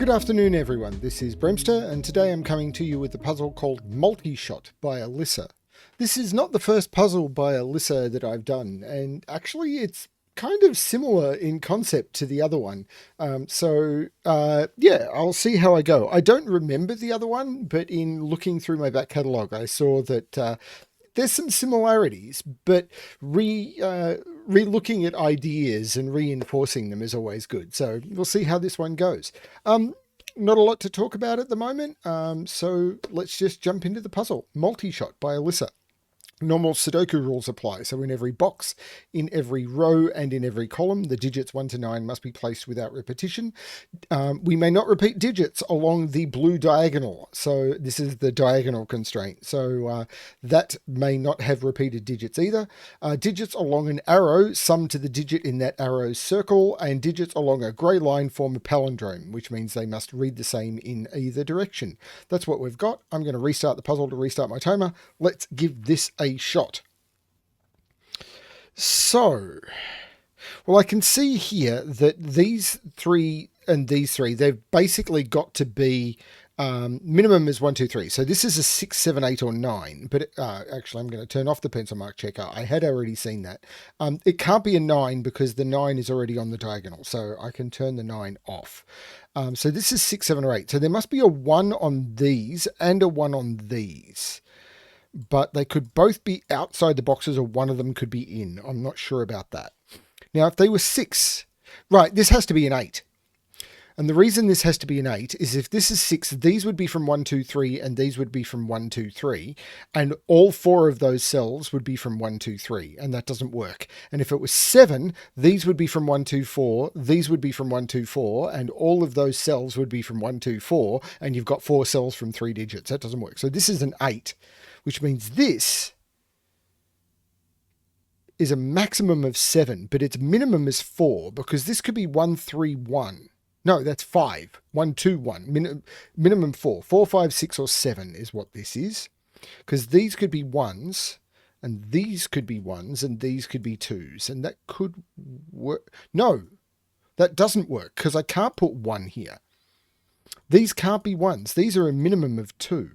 Good afternoon everyone, this is BremSter and today I'm coming to you with a puzzle called Multishot by Alyssa. This is not the first puzzle by Alyssa that I've done, and actually it's kind of similar in concept to the other one. Yeah, I'll see how I go. I don't remember the other one, but in looking through my back catalogue I saw that there's some similarities, but re-looking at ideas and reinforcing them is always good. So we'll see how this one goes. Not a lot to talk about at the moment, so let's just jump into the puzzle. Multishot by Alyssa. Normal Sudoku rules apply, so in every box, in every row, and in every column, the digits 1 to 9 must be placed without repetition. We may not repeat digits along the blue diagonal, so this is the diagonal constraint, so that may not have repeated digits either. Digits along an arrow sum to the digit in that arrow's circle, and digits along a grey line form a palindrome, which means they must read the same in either direction. That's what we've got. I'm going to restart the puzzle to restart my timer. Let's give this a shot. So, well, I can see here that these three and these three, they've basically got to be minimum is 1, 2, 3. So this is a 6, 7, 8 or 9. But actually, I'm going to turn off the pencil mark checker. I had already seen that. It can't be a 9 because the 9 is already on the diagonal. So I can turn the 9 off. So this is 6, 7 or 8. So there must be a 1 on these and a 1 on these. But they could both be outside the boxes or one of them could be in. I'm not sure about that. Now, if they were 6, right, this has to be an 8. And the reason this has to be an 8 is if this is 6, these would be from 1, 2, 3, and these would be from 1, 2, 3. And all 4 of those cells would be from 1, 2, 3, and that doesn't work. And if it was 7, these would be from 1, 2, 4, these would be from 1, 2, 4, and all of those cells would be from 1, 2, 4, and you've got 4 cells from 3 digits. That doesn't work. So this is an 8. Which means this is a maximum of 7, but its minimum is 4, because this could be 1, 3, 1. No, that's 5. 1, 2, 1. Minimum 4. 4, 5, 6, or 7 is what this is. Because these could be 1s, and these could be 1s, and these could be 2s. And that could work. No, that doesn't work, because I can't put 1 here. These can't be 1s. These are a minimum of 2.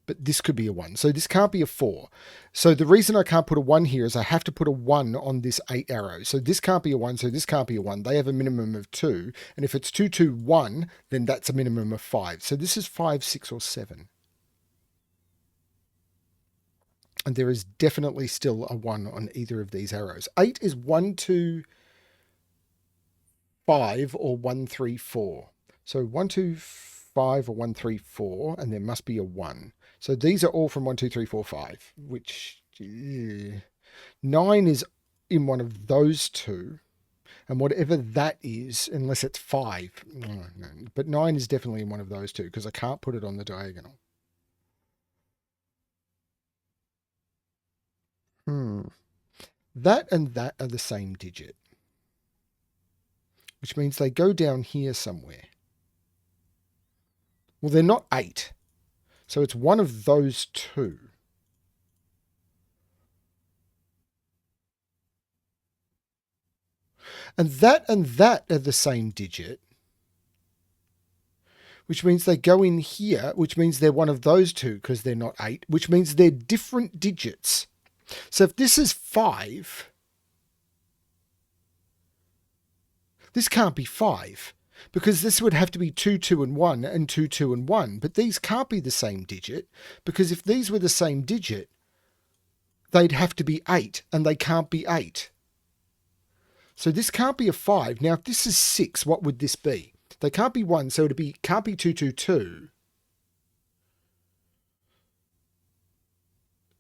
But this could be a 1. So this can't be a 4. So the reason I can't put a 1 here is I have to put a 1 on this 8 arrow. So this can't be a 1, so this can't be a 1. They have a minimum of 2. And if it's 2, 2, 1, then that's a minimum of 5. So this is 5, 6, or 7. And there is definitely still a 1 on either of these arrows. 8 is 1, 2, 5, or 1, 3, 4. So 1, 2, 5, or 1, 3, 4, and there must be a 1. So these are all from 1, 2, 3, 4, 5, which 9 is in one of those two. And whatever that is, unless it's 5, no. But 9 is definitely in one of those two because I can't put it on the diagonal. That and that are the same digit, which means they go down here somewhere. Well, they're not 8. So it's one of those two. And that are the same digit, which means they go in here, which means they're one of those two because they're not 8, which means they're different digits. So if this is 5, this can't be 5. Because this would have to be 2, 2, and 1, and 2, 2, and 1. But these can't be the same digit, because if these were the same digit, they'd have to be 8, and they can't be 8. So this can't be a 5. Now, if this is 6, what would this be? They can't be 1, so it can't be 2, 2, 2.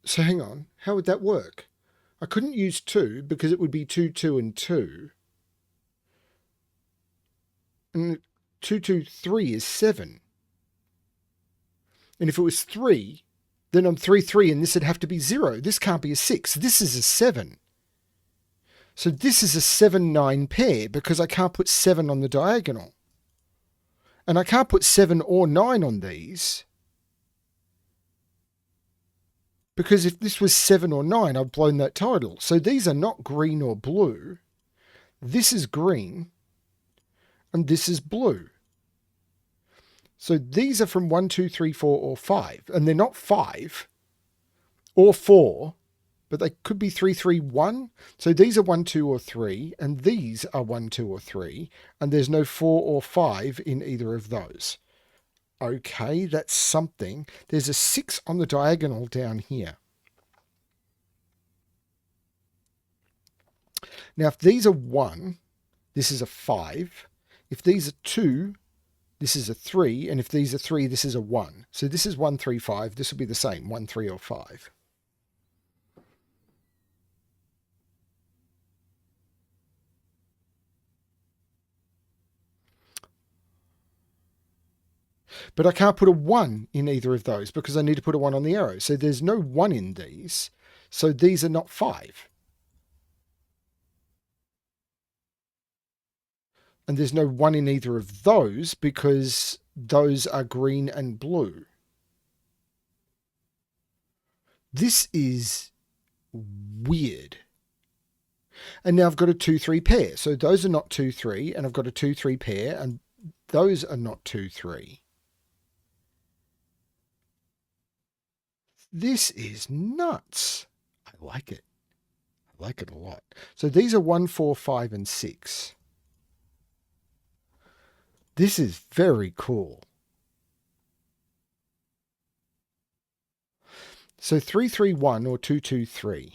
So hang on, how would that work? I couldn't use 2, because it would be 2, 2, and 2. And 2, 2, 3 is 7. And if it was 3, then I'm 3, 3, and this would have to be 0. This can't be a 6. This is a 7. So this is a 7, 9 pair because I can't put 7 on the diagonal. And I can't put 7 or 9 on these because if this was 7 or 9, I've blown that title. So these are not green or blue. This is green. And this is blue. So these are from 1, 2, 3, 4, or 5. And they're not 5 or 4, but they could be 3, 3, 1. So these are 1, 2, or 3. And these are 1, 2, or 3. And there's no 4 or 5 in either of those. Okay, that's something. There's a 6 on the diagonal down here. Now, if these are 1, this is a 5. If these are 2, this is a 3. And if these are 3, this is a 1. So this is 1, 3, 5. This will be the same, 1, 3, or 5. But I can't put a 1 in either of those because I need to put a 1 on the arrow. So there's no 1 in these. So these are not 5. And there's no 1 in either of those because those are green and blue. This is weird. And now I've got a 2, 3 pair. So those are not 2, 3. And I've got a 2, 3 pair. And those are not 2, 3. This is nuts. I like it. I like it a lot. So these are 1, 4, 5, and 6. This is very cool. So 3, 3, 1 or 2, 2, 3.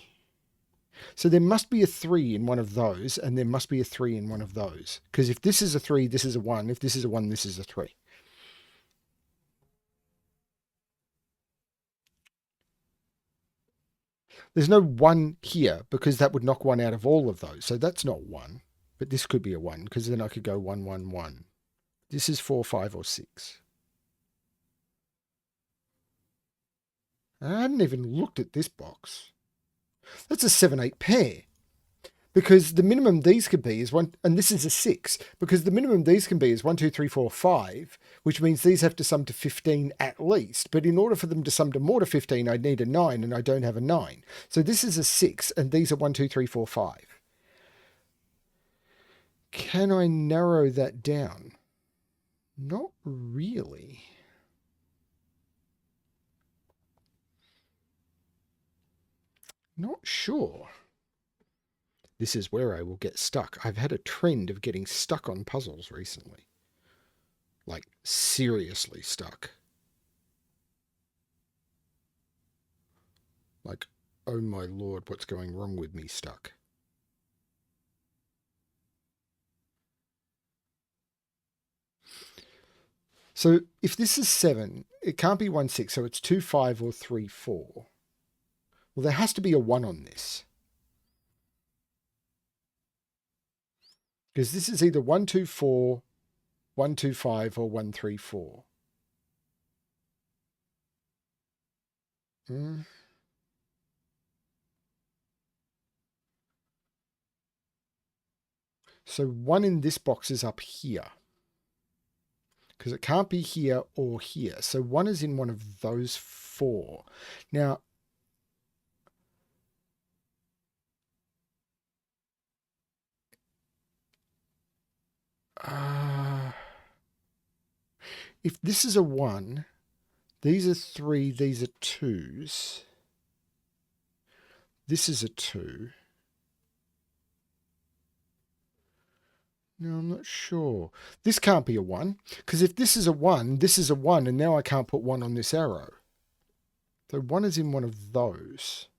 So there must be a 3 in one of those, and there must be a 3 in one of those. Because if this is a 3, this is a 1. If this is a 1, this is a 3. There's no 1 here because that would knock 1 out of all of those. So that's not 1. But this could be a 1 because then I could go 1, 1, 1. This is 4, 5, or 6. I hadn't even looked at this box. That's a 7, 8 pair. Because the minimum these could be is 1, and this is a 6. Because the minimum these can be is 1, 2, 3, 4, 5, which means these have to sum to 15 at least. But in order for them to sum to more to 15, I need a 9, and I don't have a 9. So this is a 6, and these are 1, 2, 3, 4, 5. Can I narrow that down? Not really. Not sure. This is where I will get stuck. I've had a trend of getting stuck on puzzles recently. Like, seriously stuck. Like, oh my lord, what's going wrong with me stuck? So if this is 7, it can't be 1, 6, so it's 2, 5, or 3, 4. Well, there has to be a 1 on this. Because this is either 1, 2, 4, 1, 2, 5, or 1, 3, 4. So 1 in this box is up here. Because it can't be here or here. So 1 is in one of those 4. Now, if this is a 1, these are 3, these are 2s. This is a 2. No, I'm not sure. This can't be a 1, because if this is a 1, this is a 1, and now I can't put 1 on this arrow. So 1 is in one of those.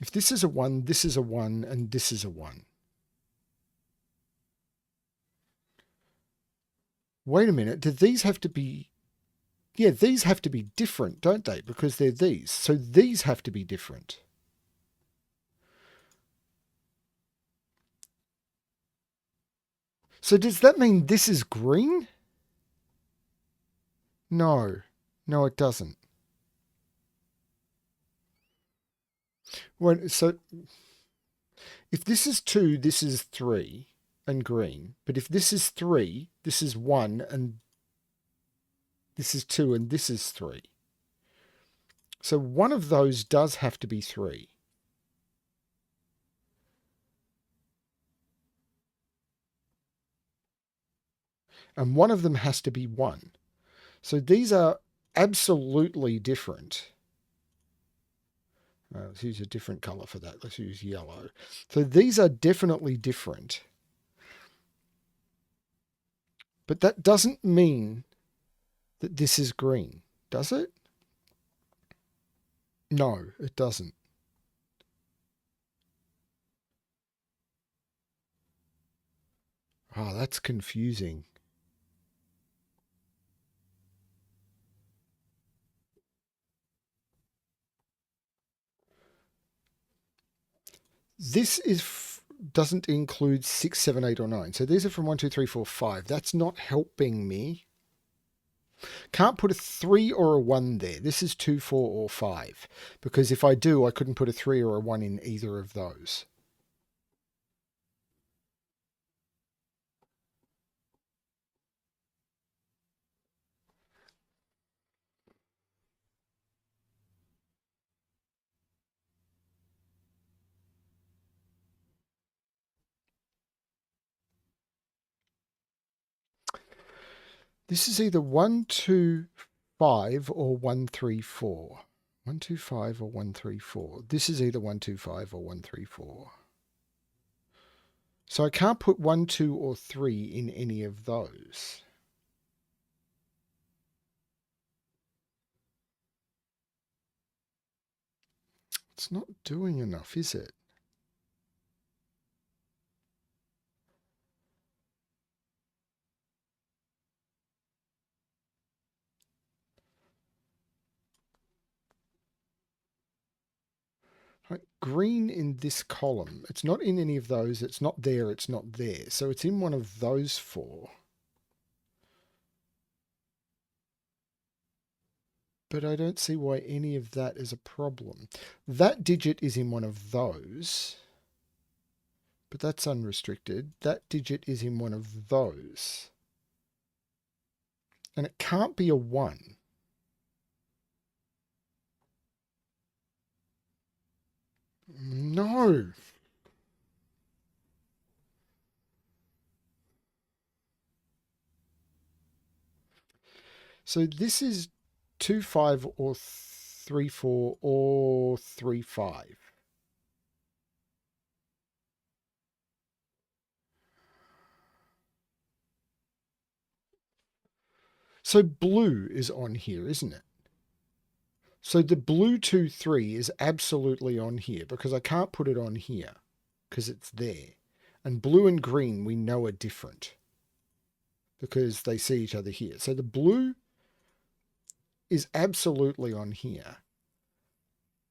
If this is a 1, this is a 1, and this is a 1. Wait a minute, do these have to be... Yeah, these have to be different, don't they? Because they're these. So these have to be different. So does that mean this is green? No. No, it doesn't. Well, so if this is 2, this is 3 and green. But if this is 3, this is 1 and this is 2 and this is 3. So one of those does have to be 3. and one of them has to be 1. So these are absolutely different. Let's use a different color for that. Let's use yellow. So these are definitely different. But that doesn't mean that this is green, does it? No, it doesn't. Oh, that's confusing. This doesn't include 6, 7, 8, or 9. So these are from 1, 2, 3, 4, 5. That's not helping me. Can't put a 3 or a 1 there. This is 2, 4, or 5. Because if I do, I couldn't put a 3 or a 1 in either of those. This is either 1, 2, 5 or 1, 3, 4. 1, 2, 5 or 1, 3, 4. This is either 1, 2, 5 or 1, 3, 4. So I can't put 1, 2, or 3 in any of those. It's not doing enough, is it? Right, green in this column. It's not in any of those. It's not there. It's not there. So it's in one of those 4. But I don't see why any of that is a problem. That digit is in one of those. But that's unrestricted. That digit is in one of those. And it can't be a 1. No. So this is 2, 5 or 3, 4 or 3, 5. So blue is on here, isn't it? So the blue 2, 3 is absolutely on here because I can't put it on here because it's there. And blue and green we know are different because they see each other here. So the blue is absolutely on here.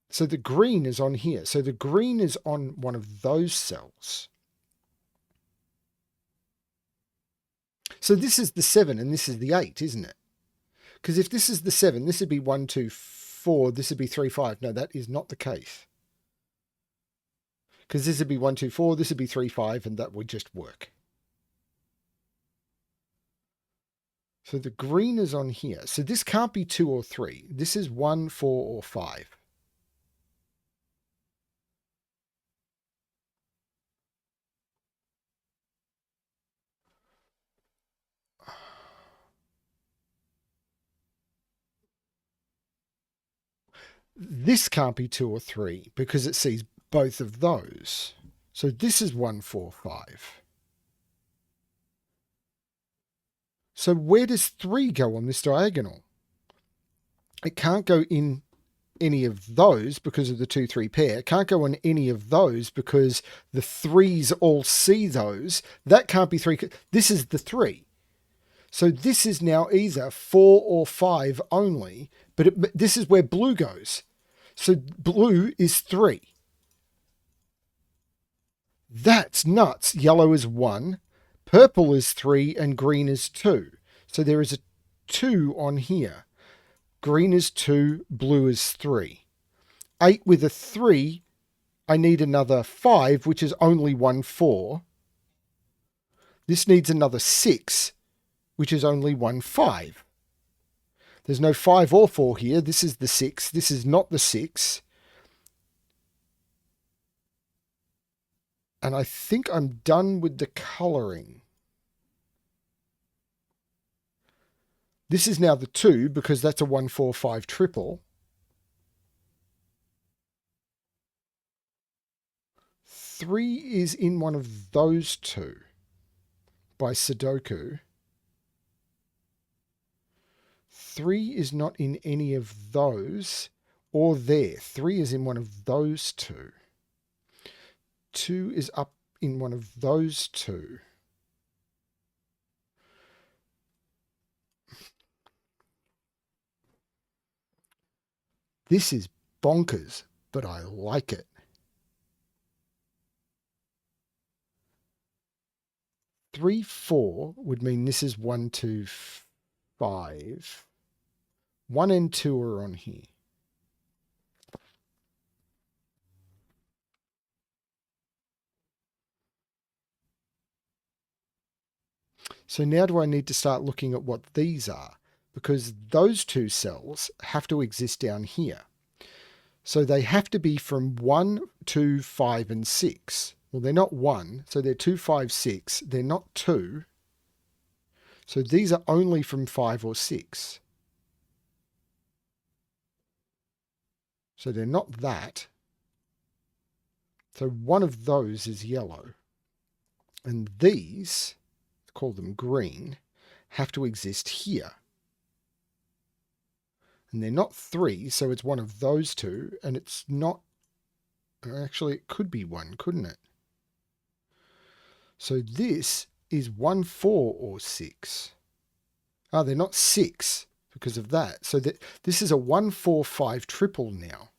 So the green is on here. So the green is on one of those cells. So this is the 7 and this is the 8, isn't it? Because if this is the 7, this would be 1, 2, 4. This would be 3, 5. No, that is not the case. Because this would be 1, 2, 4. This would be 3, 5. And that would just work. So the green is on here. So this can't be 2 or 3. This is 1, 4, or 5. This can't be 2 or 3 because it sees both of those. So this is 1, 4, 5. So where does 3 go on this diagonal? It can't go in any of those because of the 2, 3 pair. It can't go on any of those because the 3s all see those. That can't be 3. This is the 3. So this is now either 4 or 5 only, but this is where blue goes. So blue is 3. That's nuts. Yellow is 1, purple is 3, and green is 2. So there is a 2 on here. Green is 2, blue is 3. 8 with a 3, I need another 5, which is only 1, 4. This needs another 6, which is only 1, 5. There's no 5 or 4 here. This is the 6. This is not the 6. And I think I'm done with the colouring. This is now the 2 because that's a 1, 4, 5 triple. 3 is in one of those two by Sudoku. 3 is not in any of those or there. 3 is in one of those two. 2 is up in one of those two. This is bonkers, but I like it. 3, 4 would mean this is 1, 2, 5. 1 and 2 are on here. So now do I need to start looking at what these are? Because those two cells have to exist down here. So they have to be from 1, 2, 5, and 6. Well, they're not 1, so they're 2, 5, 6. They're not 2. So these are only from 5 or 6. So they're not that. So one of those is yellow. And these, call them green, have to exist here. And they're not 3, so it's one of those two, and it's not... Actually, it could be 1, couldn't it? So this is 1, 4, or 6. Ah, they're not 6 because of that. So this is a 1, 4, 5 triple now.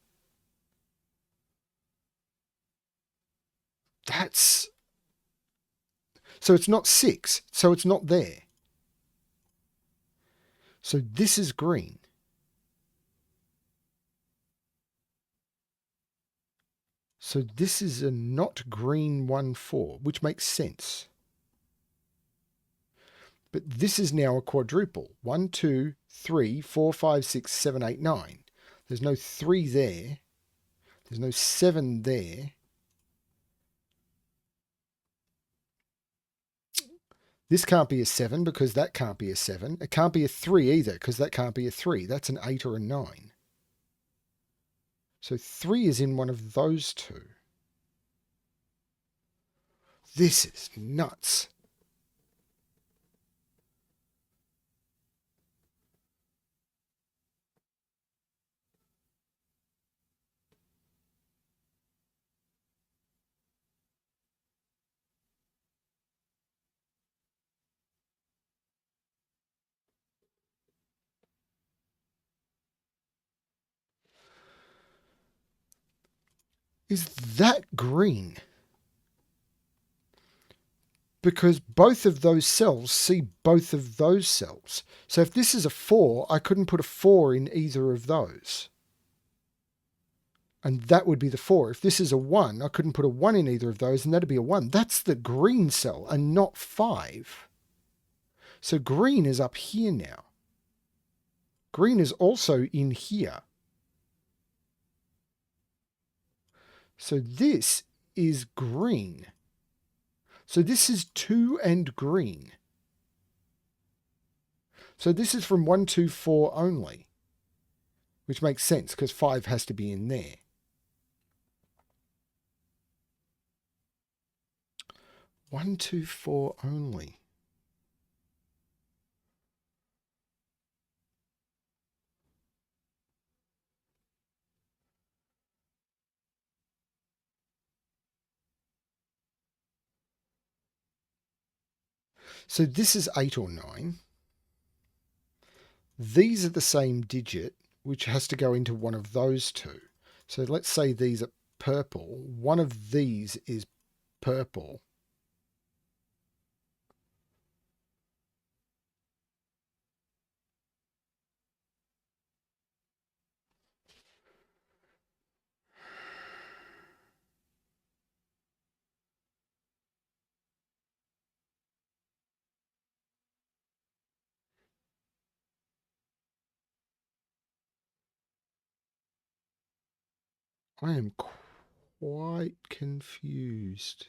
That's... So it's not 6, so it's not there. So this is green. So this is a not green 1, 4, which makes sense. But this is now a quadruple. 1, 2, 3, 4, 5, 6, 7, 8, 9. There's no 3 there. There's no 7 there. This can't be a 7 because that can't be a 7. It can't be a 3 either because that can't be a 3. That's an 8 or a 9. So 3 is in one of those two. This is nuts. Is that green? Because both of those cells see both of those cells. So if this is a 4, I couldn't put a 4 in either of those. And that would be the 4. If this is a 1, I couldn't put a 1 in either of those, and that'd be a 1. That's the green cell and not 5. So green is up here now. Green is also in here. So this is green. So this is 2 and green. So this is from 1, 2, 4 only, which makes sense because 5 has to be in there. 1, 2, 4 only. So this is 8 or 9. These are the same digit, which has to go into one of those two. So let's say these are purple. One of these is purple. I am quite confused.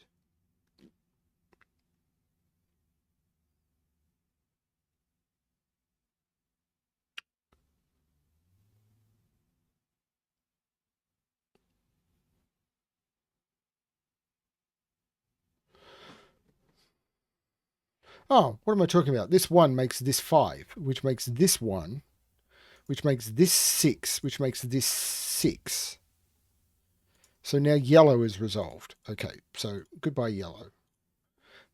Oh, what am I talking about? This 1 makes this 5, which makes this 1, which makes this 6, which makes this 6. So now yellow is resolved. Okay, so goodbye yellow.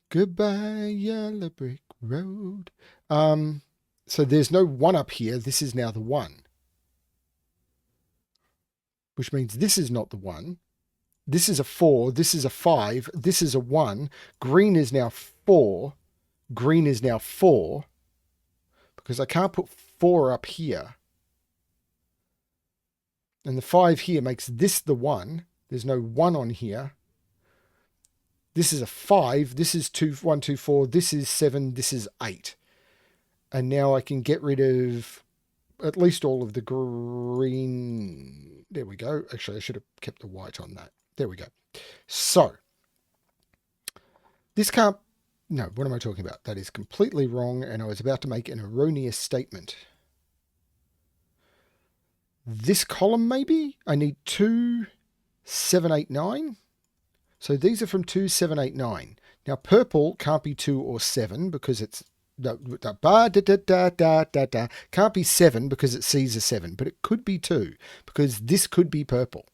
Goodbye yellow brick road. So there's no 1 up here. This is now the 1. Which means this is not the 1. This is a 4. This is a 5. This is a 1. Green is now 4. Green is now 4. Because I can't put 4 up here. And the 5 here makes this the 1. There's no 1 on here. This is a 5. This is 2, 1, 2, 4. This is 7. This is 8. And now I can get rid of at least all of the green. There we go. Actually, I should have kept the white on that. There we go. So, this can't... No, what am I talking about? That is completely wrong, and I was about to make an erroneous statement. This column, maybe? I need 2, 7, 8, 9. So these are from 2, 7, 8, 9. Now, purple can't be 2 or 7 because it's... Can't be 7 because it sees a 7, but it could be 2 because this could be purple.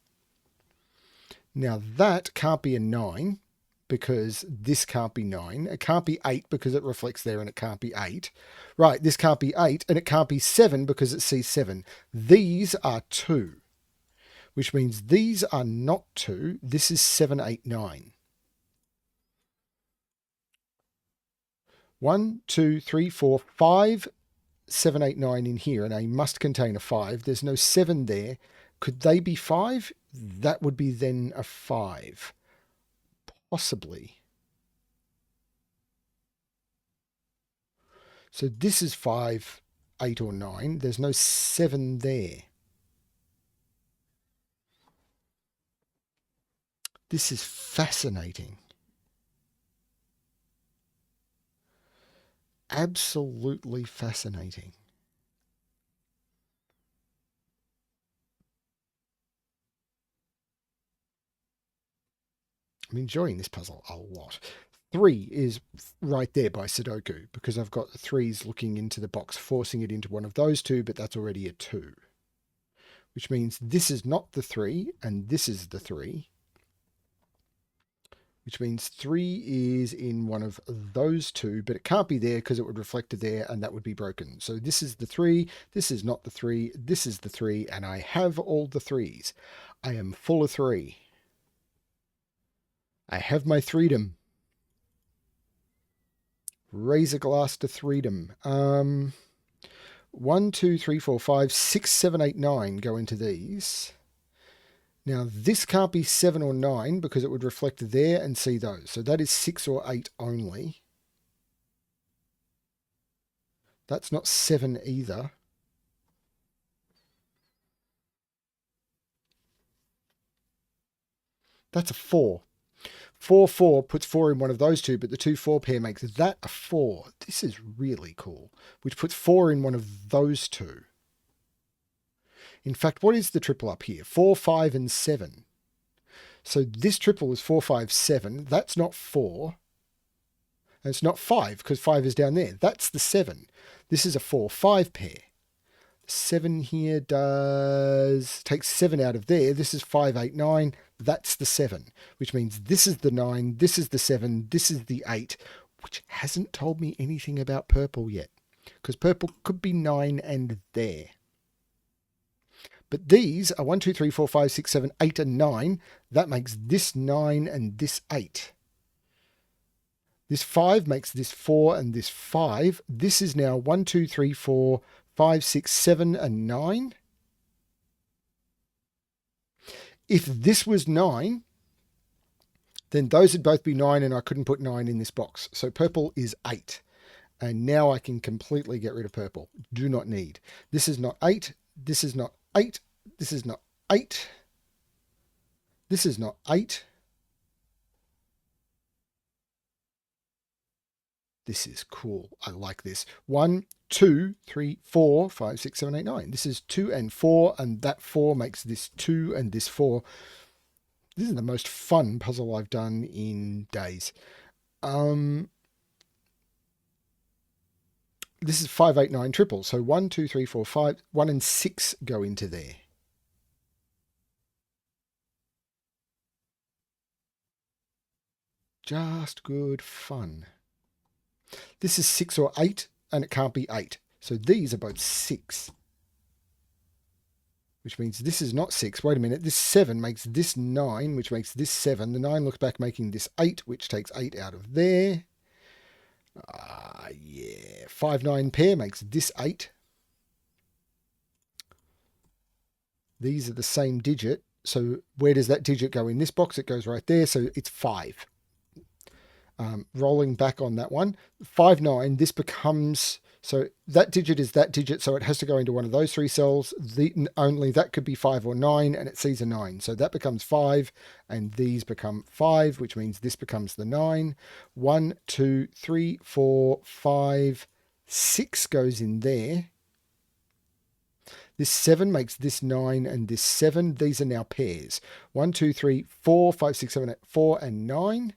Now that can't be a 9 because this can't be 9. It can't be 8 because it reflects there and it can't be 8. Right, this can't be 8 and it can't be 7 because it sees 7. These are 2, which means these are not 2. This is 7, 8, 9. 1, 2, 3, 4, 5, 7, 8, 9 in here, and I must contain a 5. There's no 7 there. Could they be 5? That would be then a 5. Possibly. So this is 5, 8, or 9. There's no 7 there. This is fascinating. Absolutely fascinating. I'm enjoying this puzzle a lot. 3 is right there by Sudoku because I've got the 3s looking into the box, forcing it into one of those 2, but that's already a 2. Which means this is not the 3 and this is the 3. Which means 3 is in one of those 2, but it can't be there because it would reflect it there and that would be broken. So this is the 3, this is not the 3, this is the 3, and I have all the 3s. I am full of 3. I have my freedom. Raise a glass to freedom. 1, 2, 3, 4, 5, 6, 7, 8, 9 go into these. Now, this can't be 7 or 9 because it would reflect there and see those. So that is 6 or 8 only. That's not 7 either. That's a 4. 4, 4 puts 4 in one of those 2, but the 2, 4 pair makes that a 4. This is really cool, which puts 4 in one of those 2. In fact, what is the triple up here? 4, 5, and 7. So this triple is 4, 5, 7. That's not 4. And it's not 5 because 5 is down there. That's the 7. This is a 4, 5 pair. 7 here takes 7 out of there. This is 5, 8, 9. That's the 7, which means this is the 9, this is the 7, this is the 8, which hasn't told me anything about purple yet, because purple could be 9 and there. But these are 1, 2, 3, 4, 5, 6, 7, 8, and 9. That makes this 9 and this 8. This 5 makes this 4 and this 5. This is now 1, 2, 3, 4, 5, 6, 7, and 9. If this was 9, then those would both be 9 and I couldn't put 9 in this box. So purple is 8. And now I can completely get rid of purple. Do not need. This is not 8. This is not 8. This is not 8. This is not 8. This is cool. I like this. 1, 2, 3, 4, 5, 6, 7, 8, 9. This is 2 and 4, and that 4 makes this 2 and this 4. This is the most fun puzzle I've done in days. this is 5, 8, 9 triple. So 1, 2, 3, 4, 5, 1 and 6 go into there. Just good fun. This is 6 or 8, and it can't be 8. So these are both 6. Which means this is not 6. Wait a minute. This 7 makes this 9, which makes this 7. The 9 looks back, making this 8, which takes 8 out of there. Yeah. 5, 9 pair makes this 8. These are the same digit. So where does that digit go in this box? It goes right there. So it's 5. Rolling back on that one. 5, 9, this becomes... So that digit is that digit, so it has to go into one of those 3 cells. Only that could be 5 or 9, and it sees a 9. So that becomes 5, and these become 5, which means this becomes the 9. 1, 2, 3, 4, 5, 6 goes in there. This 7 makes this 9 and this 7. These are now pairs. 1, 2, 3, 4, 5, 6, 7, 8, 4, and 9.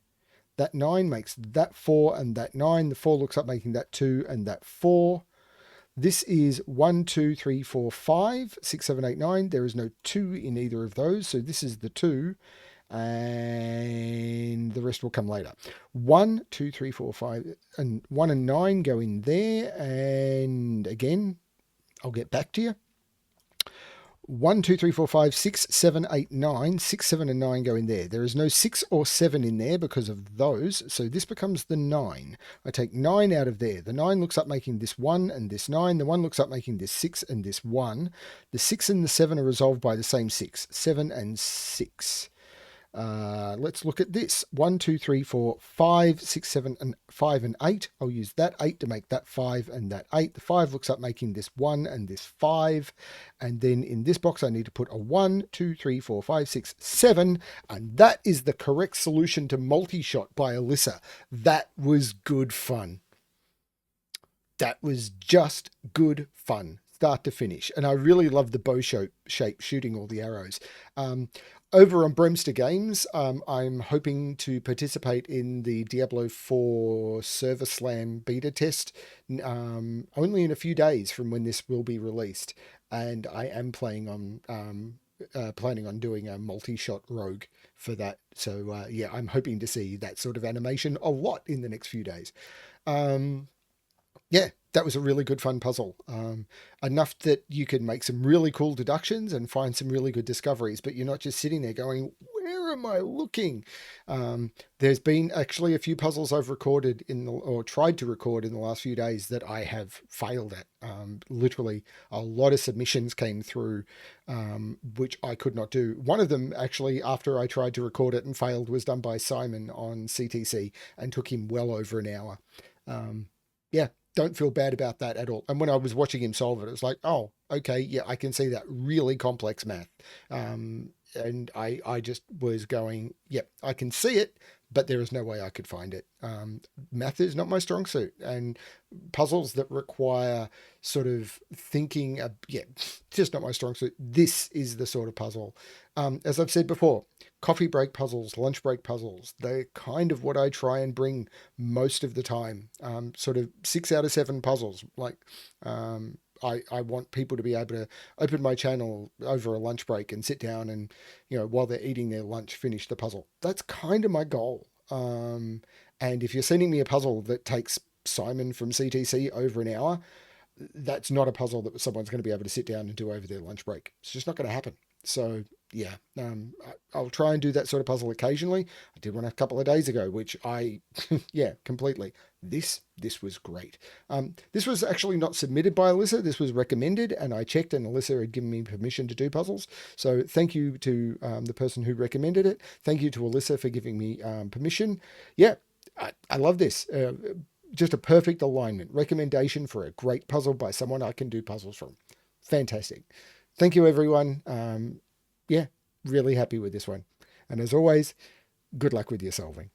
That 9 makes that 4 and that 9. The 4 looks up making that 2 and that 4. This is 1, 2, 3, 4, 5, 6, 7, 8, 9. There is no 2 in either of those. So this is the 2. And the rest will come later. 1, 2, 3, 4, 5, and 1 and 9 go in there. And again, I'll get back to you. 1, 2, 3, 4, 5, 6, 7, 8, 9. 6, 7, and 9 go in there. There is no 6 or 7 in there because of those. So this becomes the 9. I take 9 out of there. The 9 looks up making this 1 and this 9. The 1 looks up making this 6 and this 1. The 6 and the 7 are resolved by the same 6. 7 and 6. Let's look at this. 1, 2, 3, 4, 5, 6, 7, and 5 and 8. I'll use that 8 to make that 5 and that 8. The 5 looks up making this 1 and this 5. And then in this box, I need to put a 1, 2, 3, 4, 5, 6, 7. And that is the correct solution to Multishot by Alyssa. That was good fun. That was just good fun, start to finish. And I really love the bow shape shooting all the arrows. Over on BremSter Games, I'm hoping to participate in the Diablo 4 Server Slam beta test only in a few days from when this will be released. And I am planning on doing a multi-shot rogue for that. So yeah, I'm hoping to see that sort of animation a lot in the next few days. Yeah, that was a really good fun puzzle. Enough that you can make some really cool deductions and find some really good discoveries, but you're not just sitting there going, where am I looking? There's been actually a few puzzles I've recorded or tried to record in the last few days that I have failed at. Literally a lot of submissions came through, which I could not do. One of them actually, after I tried to record it and failed, was done by Simon on CTC and took him well over an hour. Yeah, don't feel bad about that at all. And when I was watching him solve it, it was like, oh, okay, yeah, I can see that really complex math. And I just was going, yep, I can see it, but there is no way I could find it. Math is not my strong suit, and puzzles that require sort of thinking, yeah, just not my strong suit. This is the sort of puzzle. As I've said before, coffee break puzzles, lunch break puzzles, they're kind of what I try and bring most of the time. Sort of 6 out of 7 puzzles. Like, I want people to be able to open my channel over a lunch break and sit down and, while they're eating their lunch, finish the puzzle. That's kind of my goal. And if you're sending me a puzzle that takes Simon from CTC over an hour, that's not a puzzle that someone's going to be able to sit down and do over their lunch break. It's just not going to happen. So yeah, I'll try and do that sort of puzzle occasionally. I did one a couple of days ago, which yeah, completely. This was great. This was actually not submitted by Alyssa. This was recommended, and I checked, and Alyssa had given me permission to do puzzles. So thank you to the person who recommended it. Thank you to Alyssa for giving me permission. Yeah, I love this. Just a perfect alignment. Recommendation for a great puzzle by someone I can do puzzles from. Fantastic. Thank you, everyone. Yeah, really happy with this one. And as always, good luck with your solving.